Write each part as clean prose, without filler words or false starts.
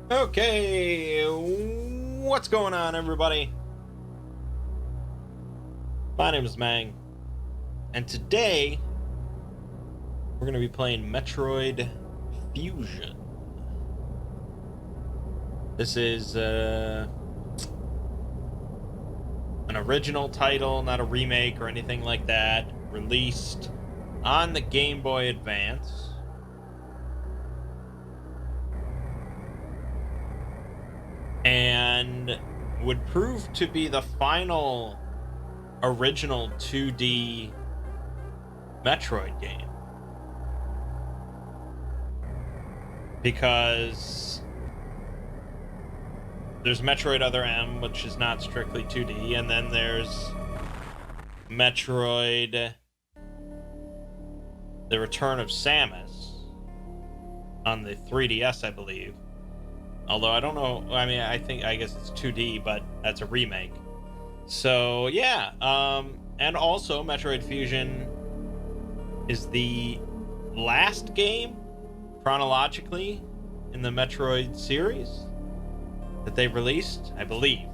Okay, what's going on, everybody? My name is Mangg, and today we're going to be playing Metroid Fusion. This is an original title, not a remake or anything like that, released on the Game Boy Advance. And would prove to be the final original 2D Metroid game. Because there's Metroid Other M, which is not strictly 2D, and then there's Metroid The Return of Samus on the 3DS, I believe. Although I don't know, I guess it's 2D, but that's a remake. So yeah, and also Metroid Fusion is the last game chronologically in the Metroid series that they released, I believe.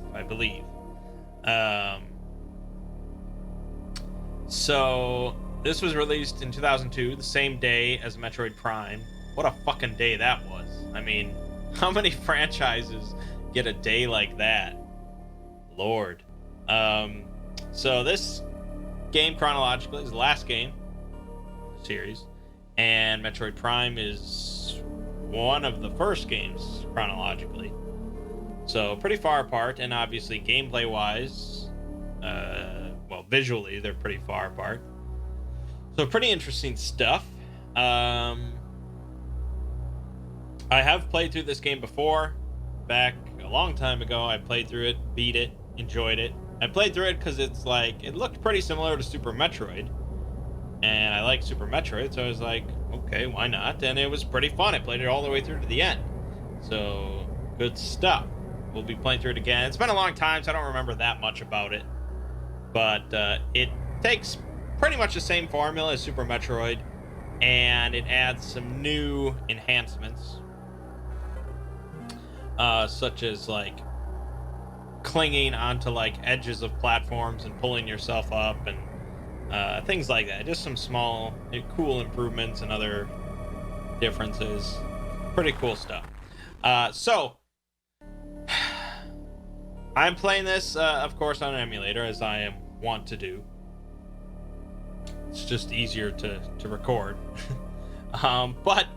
So this was released in 2002, the same day as Metroid Prime. What a fucking day that was. I mean, how many franchises get a day like that? Lord. So this game chronologically is the last game in the series, and Metroid Prime is one of the first games chronologically. So pretty far apart, and obviously gameplay wise, visually they're pretty far apart. So pretty interesting stuff. I have played through this game before, back a long time ago. I played through it, beat it, enjoyed it. I played through it because it's like it looked pretty similar to Super Metroid, and I like Super Metroid, so I was like, okay, why not? And it was pretty fun. I played it all the way through to the end, so good stuff. We'll be playing through it again. It's been a long time, so I don't remember that much about it, but it takes pretty much the same formula as Super Metroid, and it adds some new enhancements, such as like clinging onto like edges of platforms and pulling yourself up, and things like that. Just some small, cool improvements and other differences. Pretty cool stuff. So I'm playing this, of course, on an emulator, as I am wont to do. It's just easier to record. But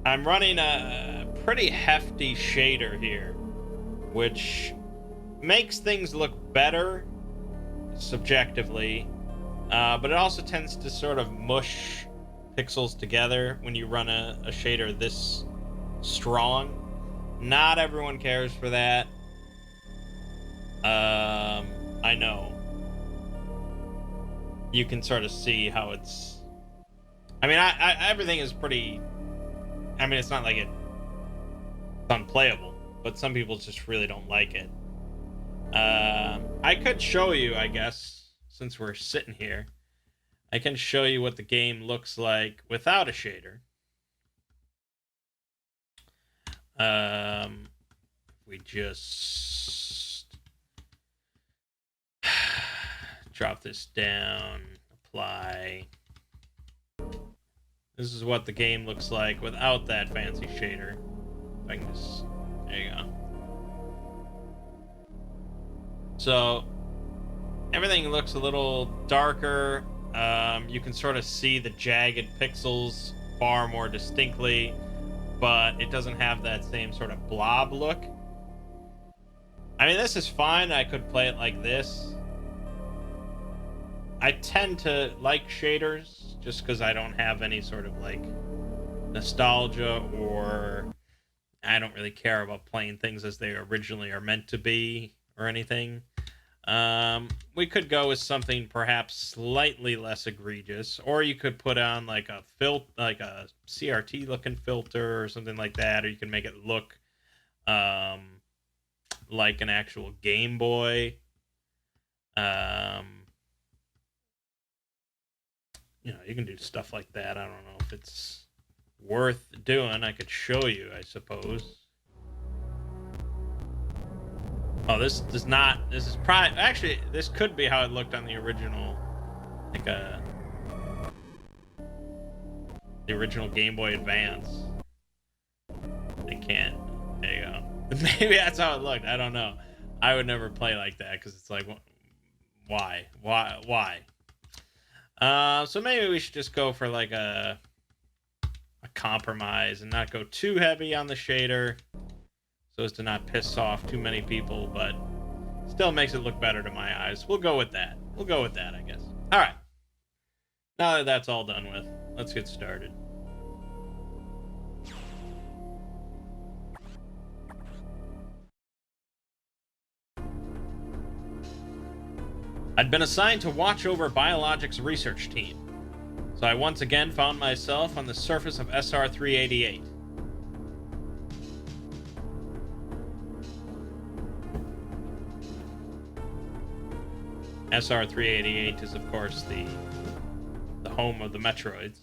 I'm running a pretty hefty shader here, which makes things look better subjectively, but it also tends to sort of mush pixels together when you run a shader this strong. Not everyone cares for that. I know. You can sort of see how it's. I mean, everything is pretty. I mean, it's not like it's unplayable, but some people just really don't like it. I could show you, I guess, since we're sitting here. I can show you what the game looks like without a shader. We just drop this down, apply. This is what the game looks like without that fancy shader. If I can just, there you go. So everything looks a little darker. You can sort of see the jagged pixels far more distinctly, but it doesn't have that same sort of blob look. I mean, this is fine. I could play it like this. I tend to like shaders just because I don't have any sort of like nostalgia, or I don't really care about playing things as they originally are meant to be or anything. We could go with something perhaps slightly less egregious, or you could put on like like a CRT looking filter or something like that, or you can make it look like an actual Game Boy. You know, you can do stuff like that. I don't know if it's worth doing, I could show you, I suppose. Oh, this does not. This is probably actually. This could be how it looked on the original, like the original Game Boy Advance. They can't. There you go. Maybe that's how it looked. I don't know. I would never play like that because it's like, why? So maybe we should just go for like a compromise and not go too heavy on the shader, so as to not piss off too many people, but still makes it look better to my eyes. We'll go with that. I guess. All right. Now that that's all done with, let's get started. I'd been assigned to watch over biologics research team, so I once again found myself on the surface of SR-388. SR-388 is, of course, the home of the Metroids.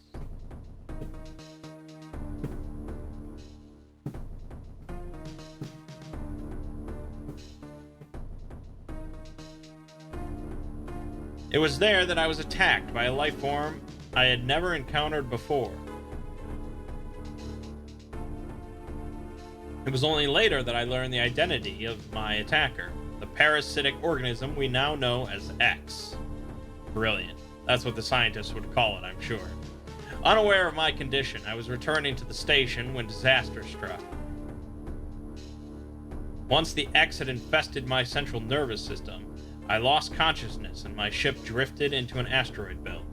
It was there that I was attacked by a life form I had never encountered before. It was only later that I learned the identity of my attacker, the parasitic organism we now know as X. Brilliant. That's what the scientists would call it, I'm sure. Unaware of my condition, I was returning to the station when disaster struck. Once the X had infested my central nervous system, I lost consciousness and my ship drifted into an asteroid belt.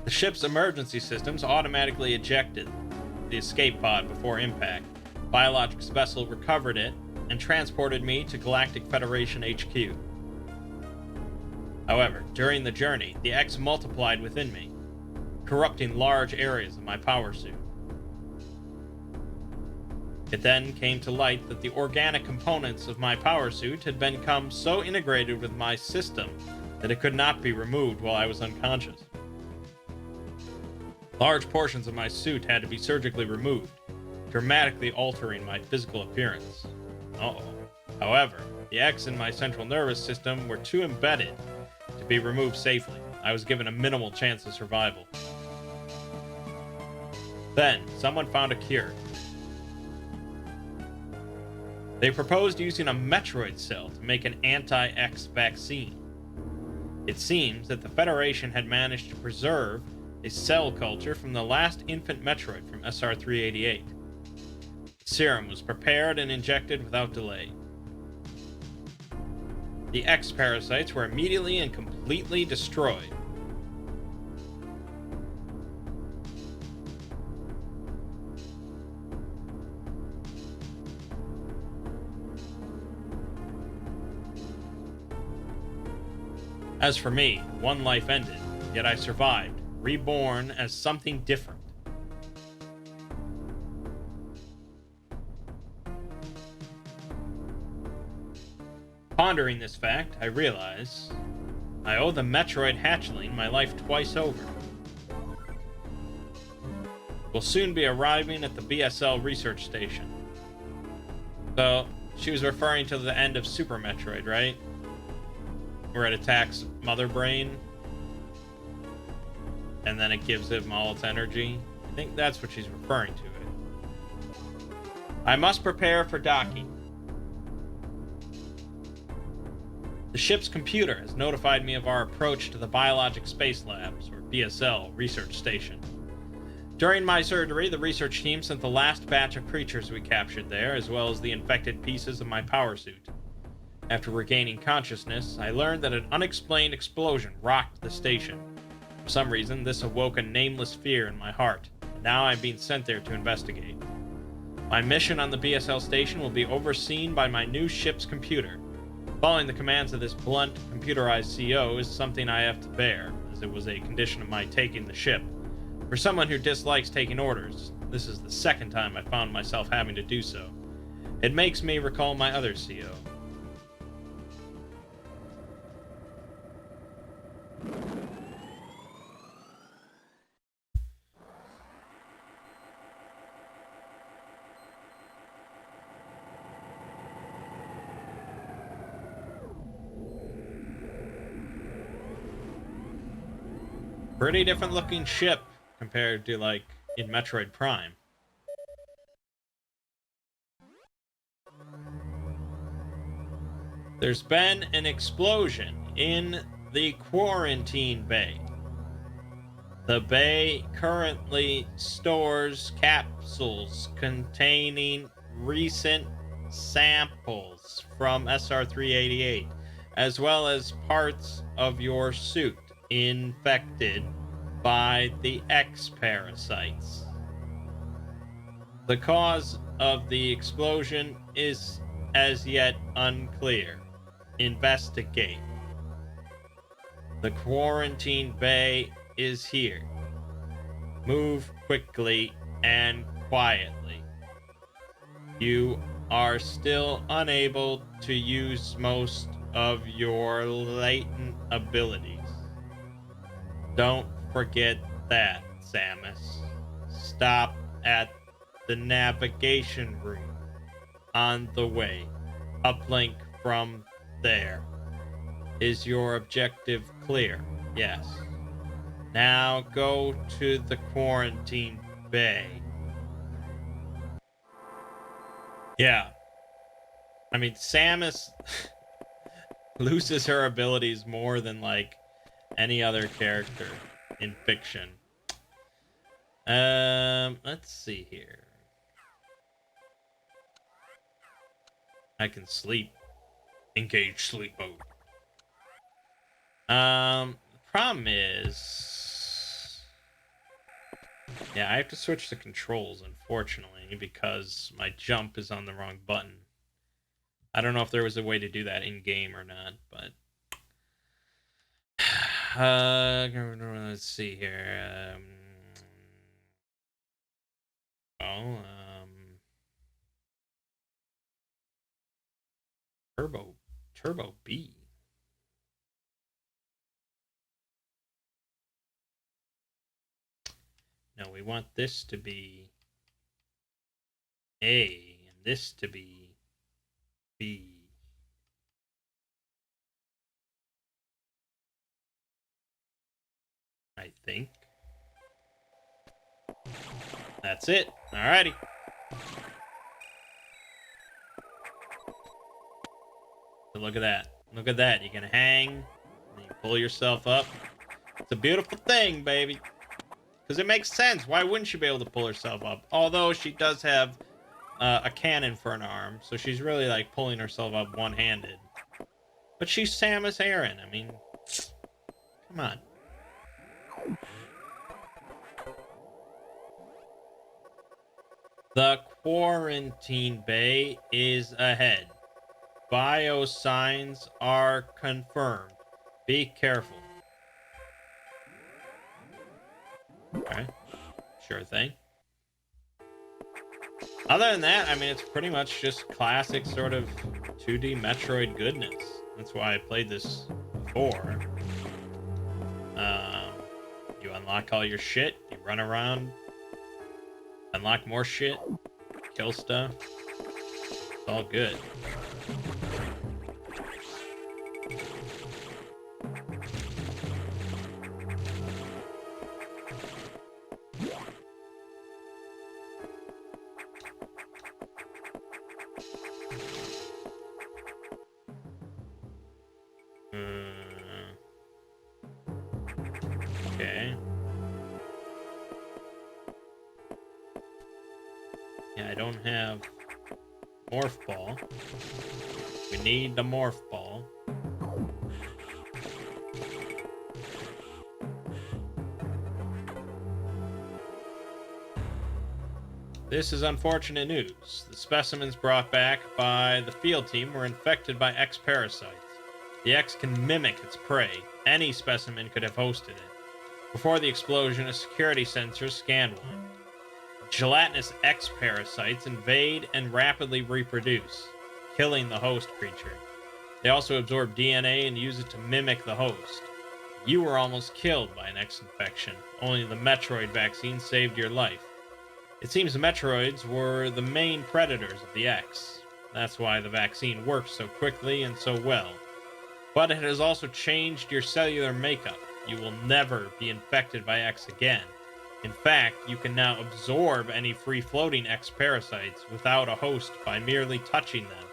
The ship's emergency systems automatically ejected the escape pod before impact. Biologics vessel recovered it and transported me to Galactic Federation HQ. However, during the journey, the X multiplied within me, corrupting large areas of my power suit. It then came to light that the organic components of my power suit had become so integrated with my system that it could not be removed while I was unconscious. Large portions of my suit had to be surgically removed, dramatically altering my physical appearance. However, the X in my central nervous system were too embedded to be removed safely. I was given a minimal chance of survival. Then, someone found a cure. They proposed using a Metroid cell to make an anti-X vaccine. It seems that the Federation had managed to preserve a cell culture from the last infant Metroid from SR-388. The serum was prepared and injected without delay. The X parasites were immediately and completely destroyed. As for me, one life ended, yet I survived, reborn as something different. Pondering this fact, I realize I owe the Metroid hatchling my life twice over. We'll soon be arriving at the BSL research station. So, she was referring to the end of Super Metroid, right? Where it attacks Mother Brain, and then it gives him all its energy. I think that's what she's referring to it. I must prepare for docking. The ship's computer has notified me of our approach to the Biologic Space Labs, or BSL, research station. During my surgery, the research team sent the last batch of creatures we captured there, as well as the infected pieces of my power suit. After regaining consciousness, I learned that an unexplained explosion rocked the station. For some reason, this awoke a nameless fear in my heart, and now I'm being sent there to investigate. My mission on the BSL station will be overseen by my new ship's computer. Following the commands of this blunt, computerized CO is something I have to bear, as it was a condition of my taking the ship. For someone who dislikes taking orders, this is the second time I found myself having to do so. It makes me recall my other CO. Pretty different looking ship compared to, like, in Metroid Prime. There's been an explosion in the quarantine bay. The bay currently stores capsules containing recent samples from SR-388, as well as parts of your suit infected by the X parasites. The cause of the explosion is as yet unclear. Investigate. The quarantine bay is here. Move quickly and quietly. You are still unable to use most of your latent abilities. Don't forget that, Samus. Stop at the navigation room on the way. Uplink from there. Is your objective clear? Yes. Now go to the quarantine bay. Yeah. I mean, Samus loses her abilities more than, like, any other character in fiction. Let's see here. I can sleep. Engage sleep mode. The problem is... Yeah, I have to switch the controls, unfortunately, because my jump is on the wrong button. I don't know if there was a way to do that in-game or not, but... let's see here. Turbo B. No, we want this to be A, and this to be B. I think. That's it. Alrighty. So look at that. Look at that. You can hang, and you pull yourself up. It's a beautiful thing, baby. Because it makes sense. Why wouldn't she be able to pull herself up? Although she does have a cannon for an arm, so she's really, like, pulling herself up one-handed. But she's Samus Aran. I mean, come on. The quarantine bay is ahead. Bio signs are confirmed. Be careful. Okay. Sure thing. Other than that, I mean, it's pretty much just classic sort of 2D Metroid goodness. That's why I played this before. You unlock all your shit, you run around, unlock more shit, kill stuff. It's all good. Okay. Yeah, I don't have Morph Ball. We need the Morph Ball. This is unfortunate news. The specimens brought back by the field team were infected by X parasites. The X can mimic its prey. Any specimen could have hosted it. Before the explosion, a security sensor scanned one. Gelatinous X parasites invade and rapidly reproduce, killing the host creature. They also absorb DNA and use it to mimic the host. You were almost killed by an X infection. Only the Metroid vaccine saved your life. It seems the Metroids were the main predators of the X. That's why the vaccine works so quickly and so well. But it has also changed your cellular makeup. You will never be infected by X again. In fact, you can now absorb any free-floating X parasites without a host by merely touching them.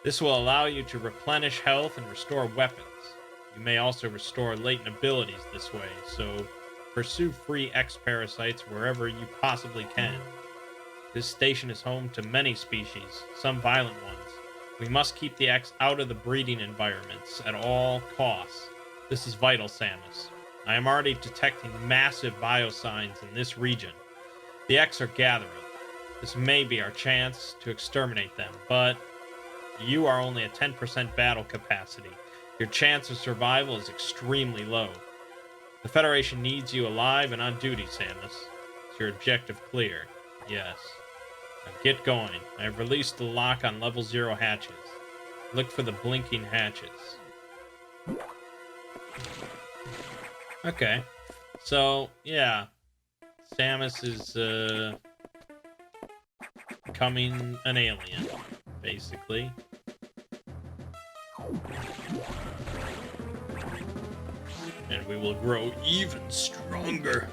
This will allow you to replenish health and restore weapons. You may also restore latent abilities this way, so pursue free X parasites wherever you possibly can. This station is home to many species, some violent ones. We must keep the X out of the breeding environments at all costs. This is vital, Samus. I am already detecting massive biosigns in this region. The X are gathering. This may be our chance to exterminate them, but you are only at 10% battle capacity. Your chance of survival is extremely low. The Federation needs you alive and on duty, Samus. Is your objective clear? Yes. Now get going. I have released the lock on level 0 hatches. Look for the blinking hatches. Okay. So, yeah. Samus is, becoming an alien, basically. And we will grow even stronger.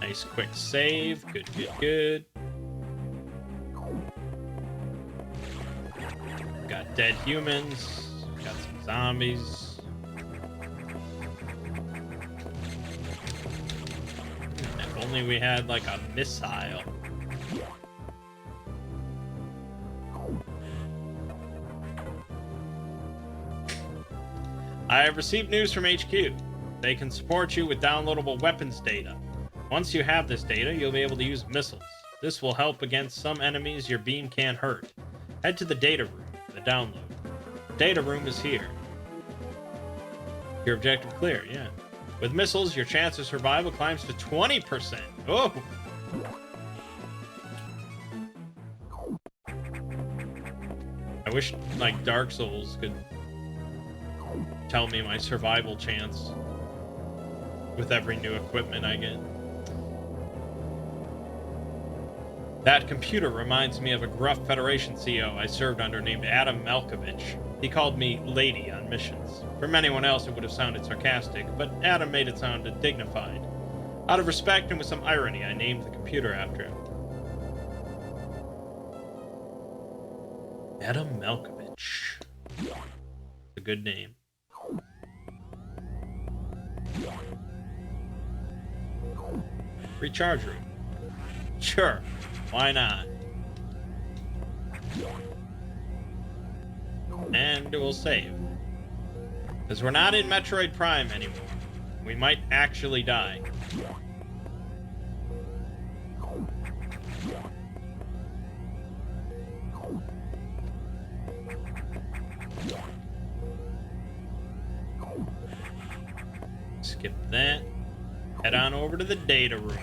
Nice quick save. Good, good, good. Got dead humans. Got some zombies. If only we had like a missile. I have received news from HQ. They can support you with downloadable weapons data. Once you have this data, you'll be able to use missiles. This will help against some enemies your beam can't hurt. Head to the data room for the download. The data room is here. Your objective clear, yeah. With missiles, your chance of survival climbs to 20%. Oh! I wish, like, Dark Souls could tell me my survival chance with every new equipment I get. That computer reminds me of a gruff Federation CEO I served under named Adam Malkovich. He called me Lady on missions. From anyone else it would have sounded sarcastic, but Adam made it sound dignified. Out of respect and with some irony, I named the computer after him. Adam Malkovich. A good name. Recharge room. Sure, why not? And we'll save. Because we're not in Metroid Prime anymore. We might actually die. Skip that. Head on over to the data room.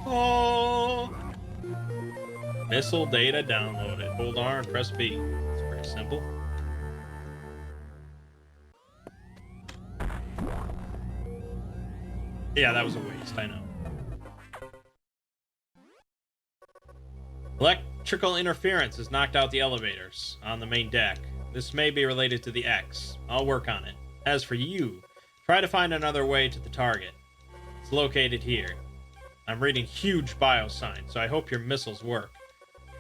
Oh! Missile data downloaded. Hold R and press B. It's pretty simple. Yeah, that was a waste, I know. Electrical interference has knocked out the elevators on the main deck. This may be related to the X. I'll work on it. As for you, try to find another way to the target. It's located here. I'm reading huge biosigns, so I hope your missiles work.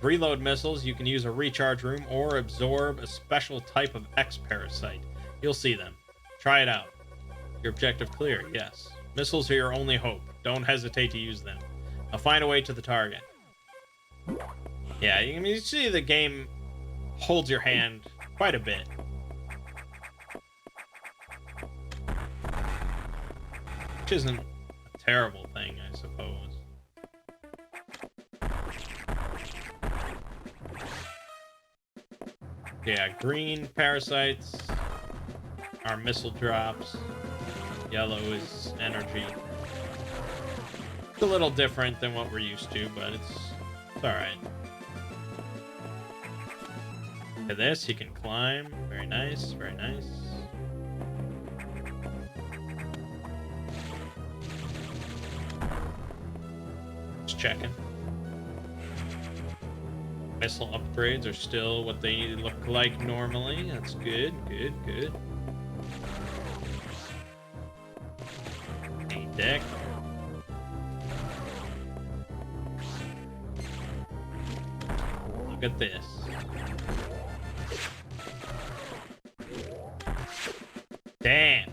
To reload missiles, you can use a recharge room or absorb a special type of X parasite. You'll see them. Try it out. Your objective clear, yes. Missiles are your only hope. Don't hesitate to use them. I'll find a way to the target. Yeah, I mean, you see the game holds your hand quite a bit. Which isn't a terrible thing, I suppose. Yeah, green parasites are missile drops. Yellow is energy. It's a little different than what we're used to, but it's alright. Look at this, you can climb. Very nice, very nice. Just checking. Missile upgrades are still what they look like normally. That's good, good, good. A deck. Look at this. Damn.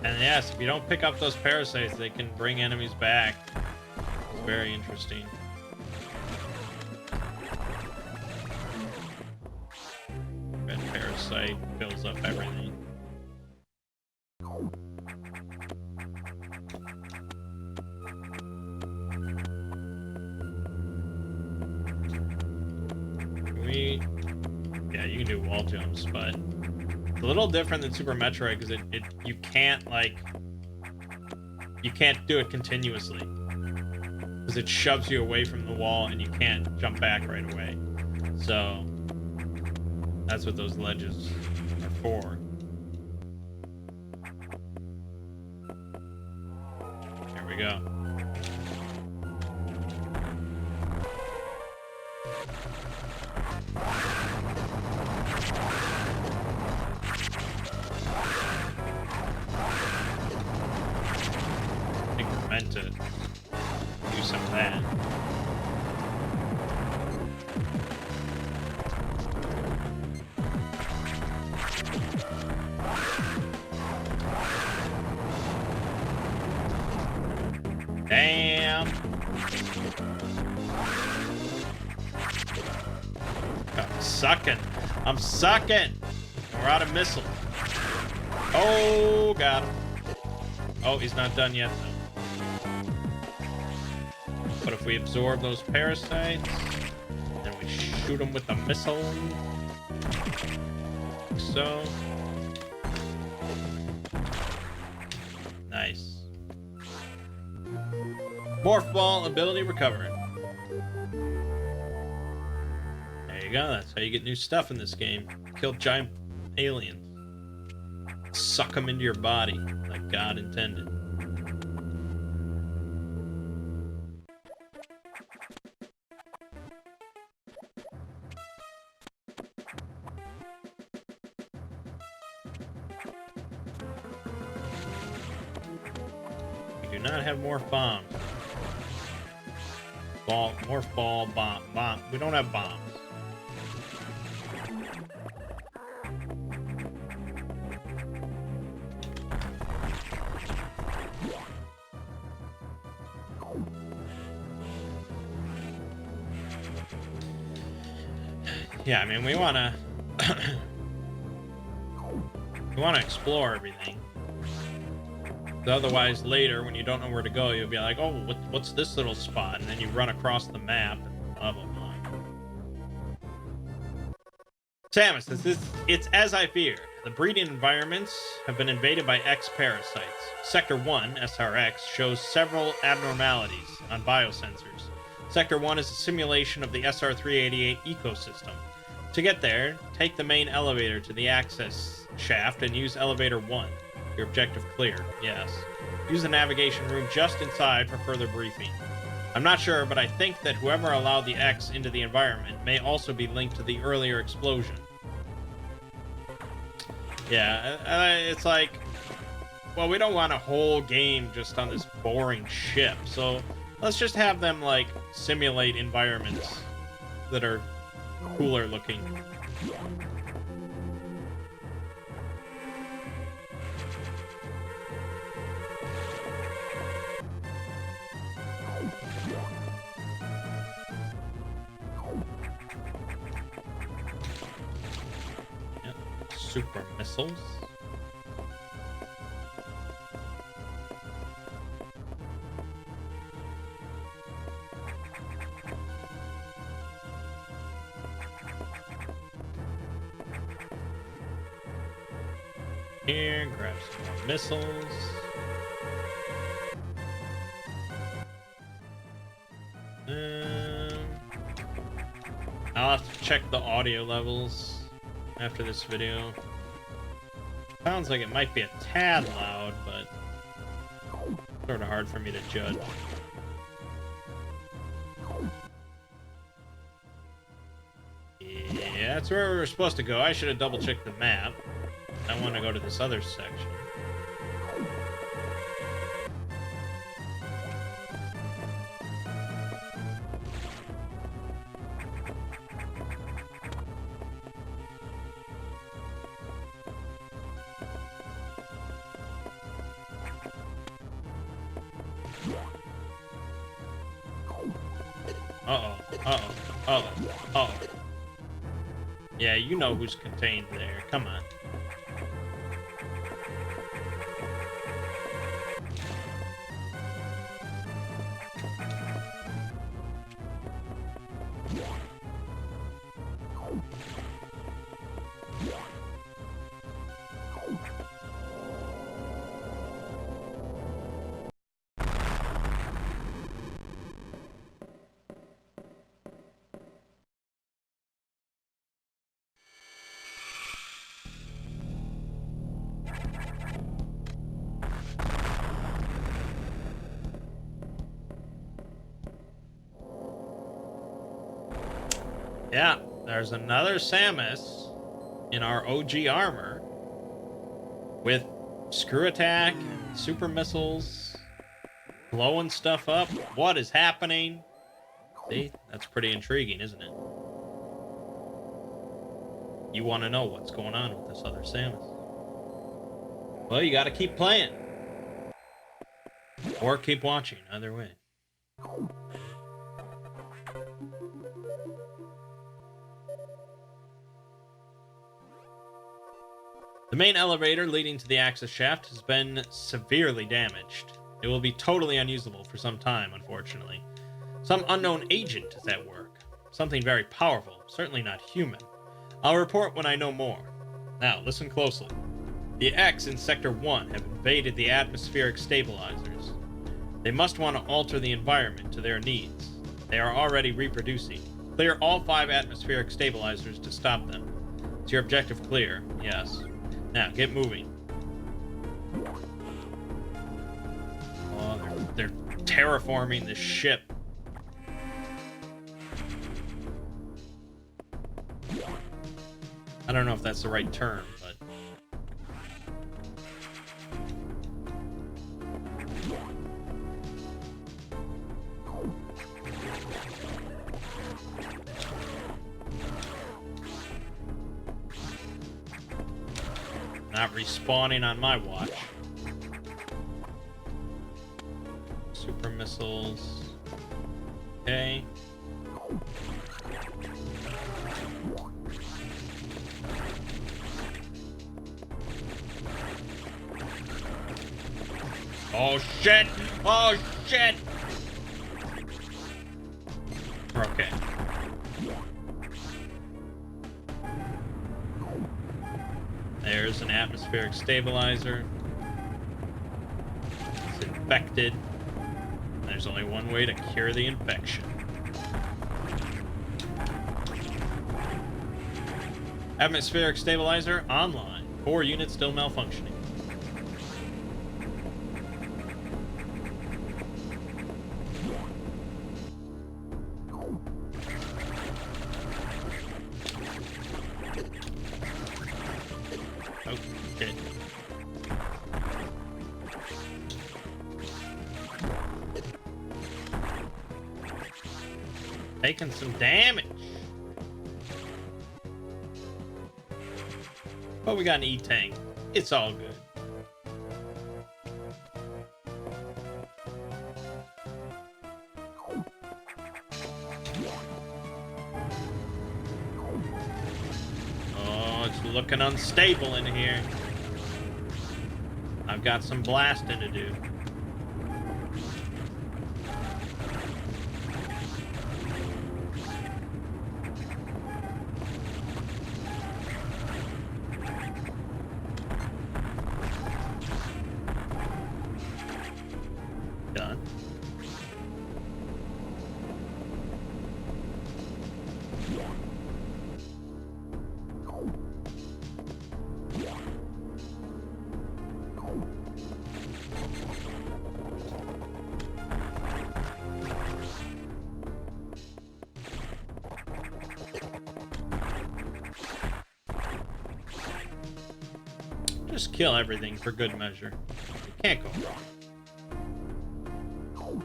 And yes, if you don't pick up those parasites, they can bring enemies back. It's very interesting. Red parasite fills up everything. Yeah, you can do wall jumps, but it's a little different than Super Metroid because you can't do it continuously because it shoves you away from the wall and you can't jump back right away. So that's what those ledges are for. There we go. I think we're meant to do some of that. Damn. I'm sucking. I'm sucking. We're out of missiles. Oh, got him. Oh, he's not done yet, though. But if we absorb those parasites, then we shoot them with a missile. Like so. Nice. Morph ball ability recovered. There you go. That's how you get new stuff in this game. Kill giant aliens. Suck them into your body like God intended. We do not have morph bombs. Morph ball, bomb. We don't have bombs. Yeah, I mean, we want to explore everything. Otherwise, later, when you don't know where to go, you'll be like, oh, what's this little spot? And then you run across the map, and blah, blah, blah. Samus, it's as I feared. The breeding environments have been invaded by X parasites. Sector 1, SRX, shows several abnormalities on biosensors. Sector 1 is a simulation of the SR-388 ecosystem. To get there, take the main elevator to the access shaft and use elevator 1. Your objective clear, yes. Use the navigation room just inside for further briefing. I'm not sure, but I think that whoever allowed the X into the environment may also be linked to the earlier explosion. Yeah, it's like, well, we don't want a whole game just on this boring ship, so let's just have them, like, simulate environments that are cooler looking. Yep. Super missiles. Here, grab some more missiles. I'll have to check the audio levels after this video. Sounds like it might be a tad loud, but sort of hard for me to judge. Yeah, that's where we were supposed to go. I should have double-checked the map. I want to go to this other section. Uh-oh, uh-oh, uh-oh, uh-oh. Yeah, you know who's contained there. Come on. Yeah, there's another Samus in our OG armor with screw attack and super missiles blowing stuff up. What is happening? See, that's pretty intriguing, isn't it? You want to know what's going on with this other Samus. Well, you got to keep playing. Or keep watching, either way. The main elevator leading to the access shaft has been severely damaged. It will be totally unusable for some time, unfortunately. Some unknown agent is at work. Something very powerful, certainly not human. I'll report when I know more. Now, listen closely. The X in Sector 1 have invaded the atmospheric stabilizers. They must want to alter the environment to their needs. They are already reproducing. Clear all 5 atmospheric stabilizers to stop them. Is your objective clear? Yes. Now, get moving. Oh, they're terraforming the ship. I don't know if that's the right term, but... Not respawning on my watch. Super missiles. Okay. Oh shit! Oh shit! Okay. There's an atmospheric stabilizer. It's infected. There's only one way to cure the infection. Atmospheric stabilizer online. 4 units still malfunctioning. Okay. Taking some damage. But we got an E-tank. It's all good. Oh, it's looking unstable in here. I've got some blasting to do. Just kill everything for good measure. You can't go wrong.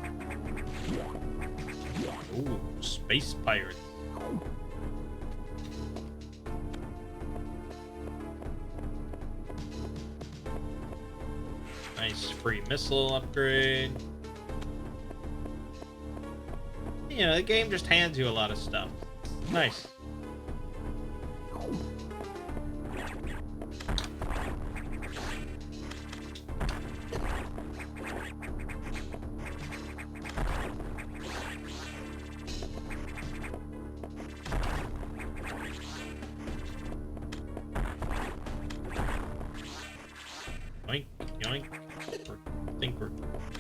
Ooh, space pirates. Nice free missile upgrade. You know, the game just hands you a lot of stuff. Nice. Yoink, yoink.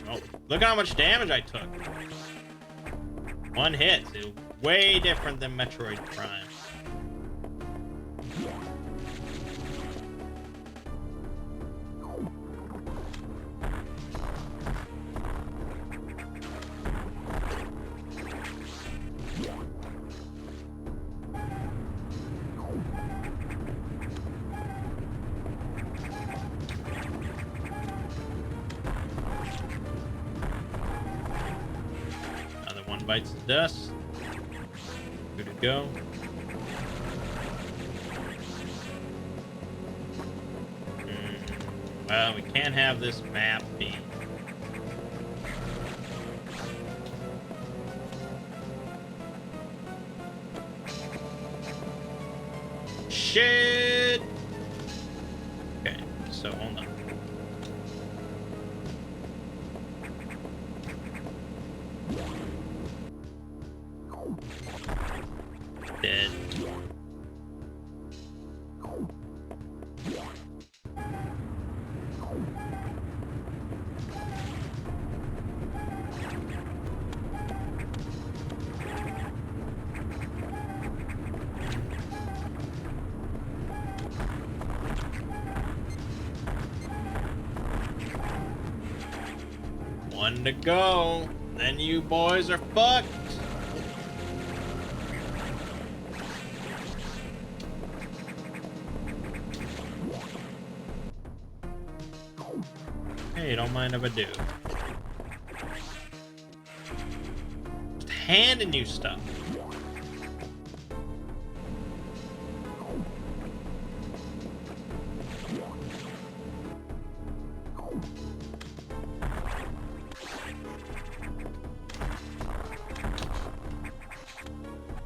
Oh, look how much damage I took. One hit. It's way different than Metroid Prime. Bites the dust. Good to go. Well, we can't have this map be. Shit! Okay, so hold on. Dead. One to go. Then you boys are fucked. Hey, don't mind if I do. Just handing you stuff.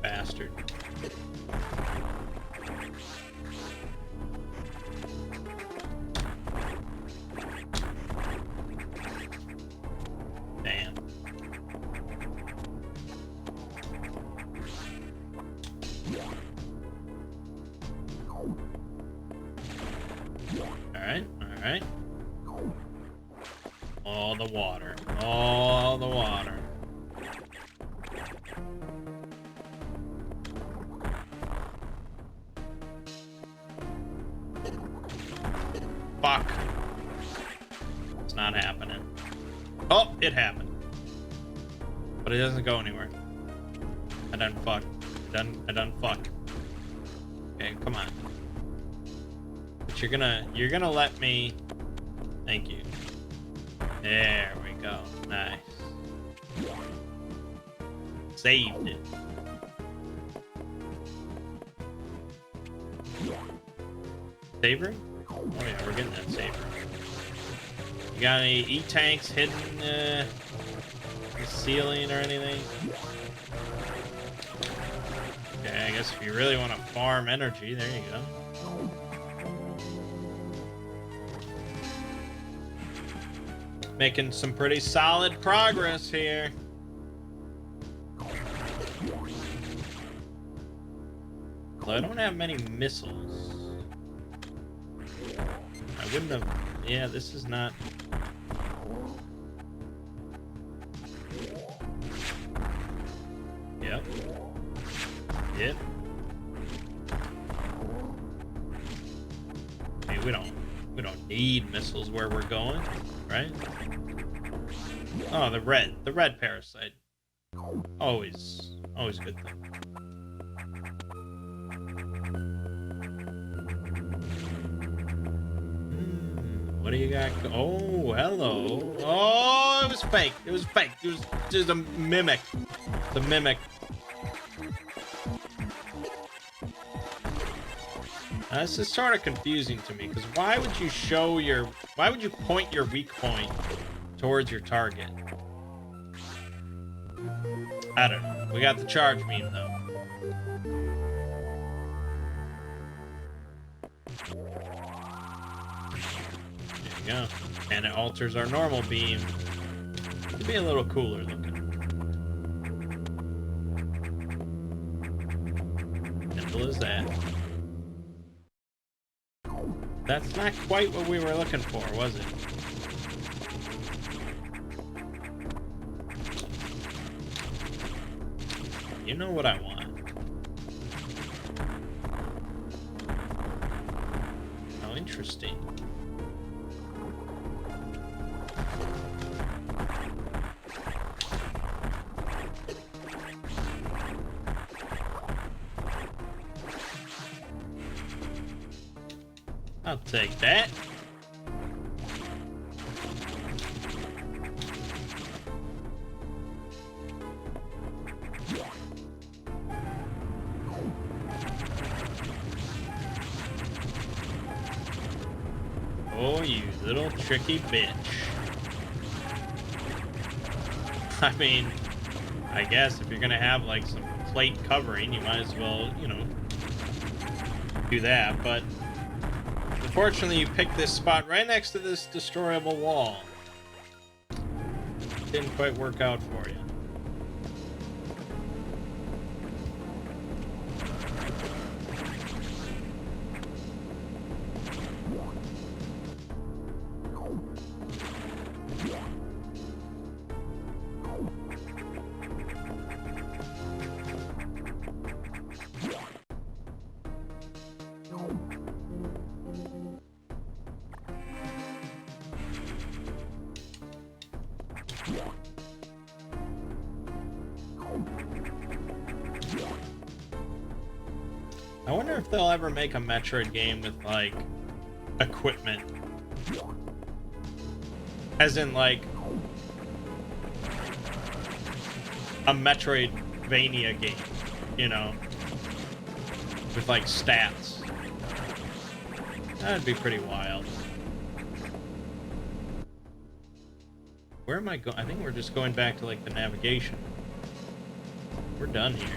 Bastard. Damn. Alright, alright. All the water. All the water. Fuck. It's not happening. Oh, it happened. But it doesn't go anywhere. I done fucked. I done fucked. Okay, come on. But you're gonna let me. Thank you. There we go. Nice. Saved it. Savory? Oh yeah, we're getting that savory. You got any E-tanks hidden in the ceiling or anything? Okay, I guess if you really want to farm energy, there you go. Making some pretty solid progress here. Well, I don't have many missiles. I wouldn't have... Yeah, this is not... Yep. Yep. Hey, we don't need missiles where we're going, right? Oh, the red parasite. Always good thing. do you got? Oh, hello. Oh, it was fake. It was fake. It was just a mimic. The mimic. This is sort of confusing to me, because why would you point your weak point towards your target? I don't know. We got the charge beam, though. There you go. And it alters our normal beam to be a little cooler looking. Simple as that. That's not quite what we were looking for, was it? You know what I want. How interesting. I'll take that. Oh, you little tricky bitch. I mean, I guess if you're gonna have like some plate covering, you might as well, you know, do that, but unfortunately, you picked this spot right next to this destroyable wall. Didn't quite work out for you. I wonder if they'll ever make a Metroid game with, like, equipment. As in, like, a Metroidvania game, you know? With, like, stats. That'd be pretty wild. Where am I going? I think we're just going back to, like, the navigation. We're done here.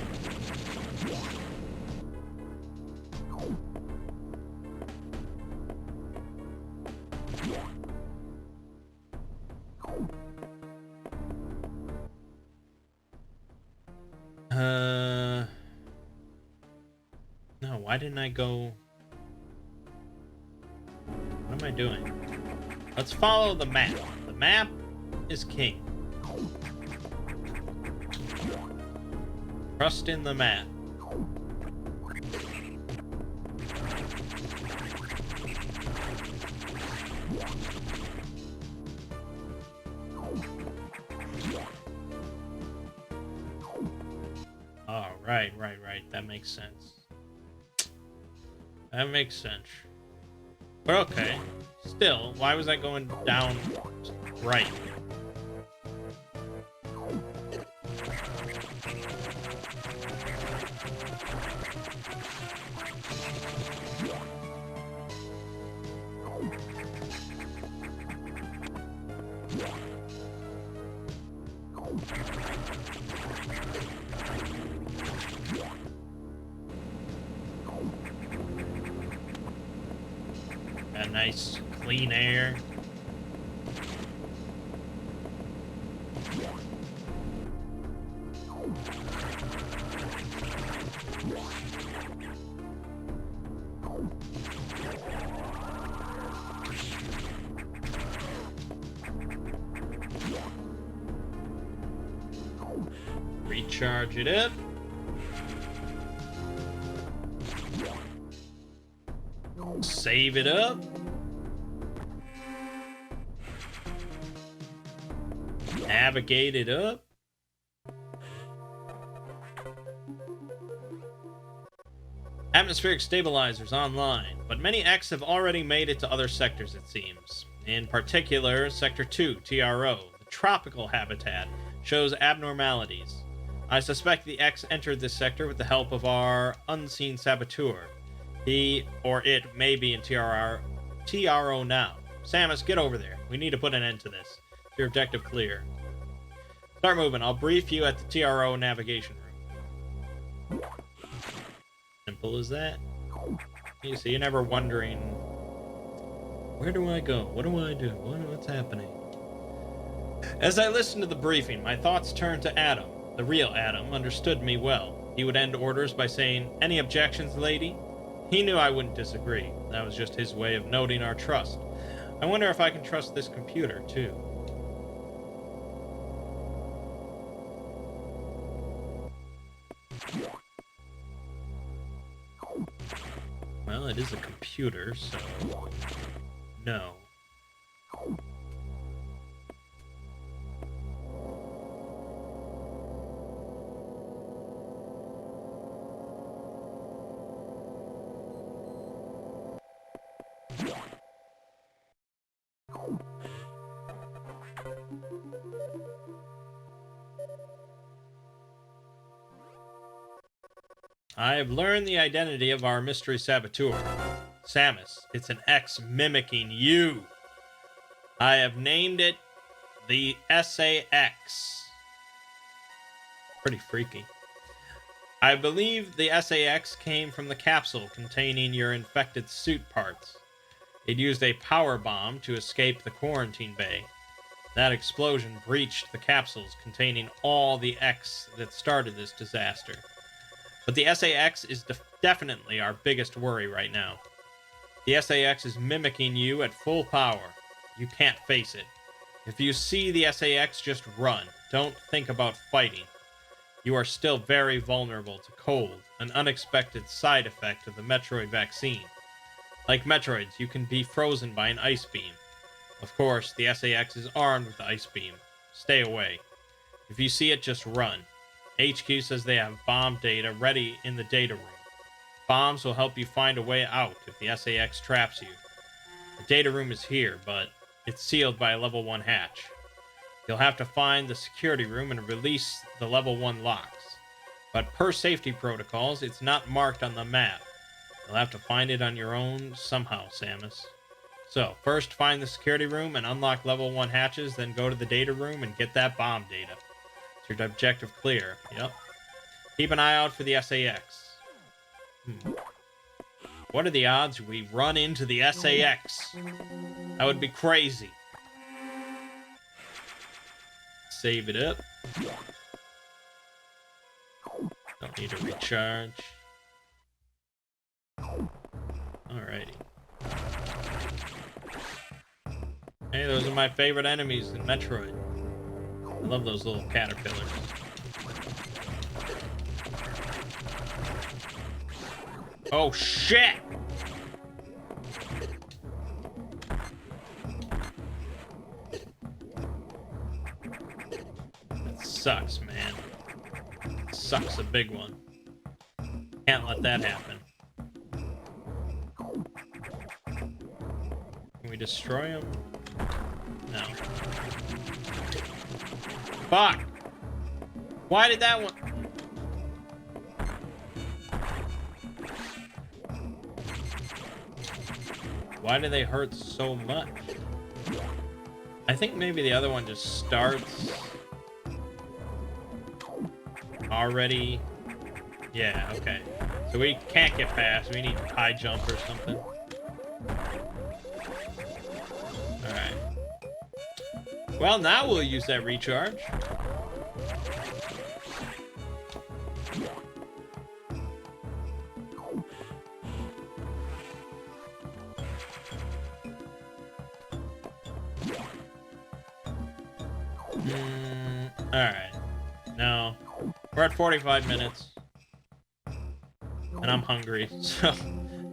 No, why didn't I go? What am I doing? Let's follow the map. The map is king. Trust in the map. Oh, right. That makes sense. That makes sense. But okay. Still, why was I going down right? Got nice clean air. Recharge it up. Save it up. Navigate it up. Atmospheric stabilizers online, but many X have already made it to other sectors, it seems. In particular, Sector 2, TRO, the tropical habitat, shows abnormalities. I suspect the X entered this sector with the help of our unseen saboteur. He or it may be in TRO now. Samus, get over there. We need to put an end to this. Your objective clear. Start moving. I'll brief you at the TRO navigation room. Simple as that. You see, you're never wondering, where do I go? What do I do? What's happening? As I listened to the briefing, my thoughts turned to Adam. The real Adam understood me well. He would end orders by saying, "Any objections, lady?" He knew I wouldn't disagree. That was just his way of noting our trust. I wonder if I can trust this computer, too. Well, it is a computer, so no. I have learned the identity of our mystery saboteur. Samus, it's an X mimicking you. I have named it the SAX. Pretty freaky. I believe the SAX came from the capsule containing your infected suit parts. It used a power bomb to escape the quarantine bay. That explosion breached the capsules containing all the X that started this disaster. But the SAX is definitely our biggest worry right now. The SAX is mimicking you at full power. You can't face it. If you see the SAX, just run. Don't think about fighting. You are still very vulnerable to cold, an unexpected side effect of the Metroid vaccine. Like Metroids, you can be frozen by an ice beam. Of course, the SAX is armed with the ice beam. Stay away. If you see it, just run. HQ says they have bomb data ready in the data room. Bombs will help you find a way out if the SAX traps you. The data room is here, but it's sealed by a level 1 hatch. You'll have to find the security room and release the level 1 locks. But per safety protocols, it's not marked on the map. You'll have to find it on your own somehow, Samus. So, first find the security room and unlock level 1 hatches, then go to the data room and get that bomb data. Your objective clear. Yep. Keep an eye out for the SAX. What are the odds we run into the SAX? That would be crazy. Save it up. Don't need to recharge. Alrighty. Hey, those are my favorite enemies in Metroid. I love those little caterpillars. Oh, shit! That sucks, man. Sucks a big one. Can't let that happen. Can we destroy him? No. Fuck! Why did that one... Why do they hurt so much? I think maybe the other one just starts... already... Yeah, okay. So we can't get past. We need high jump or something. Alright. Well, now we'll use that recharge. Alright. No. We're at 45 minutes. And I'm hungry, so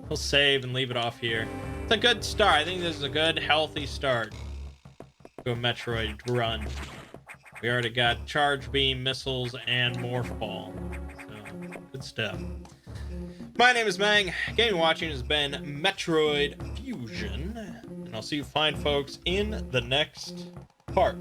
we'll save and leave it off here. It's a good start. I think this is a good, healthy start to a Metroid run. We already got Charge Beam, Missiles, and Morph Ball. So, good stuff. My name is Mangg. Gaming watching has been Metroid Fusion. And and I'll see you fine folks in the next part.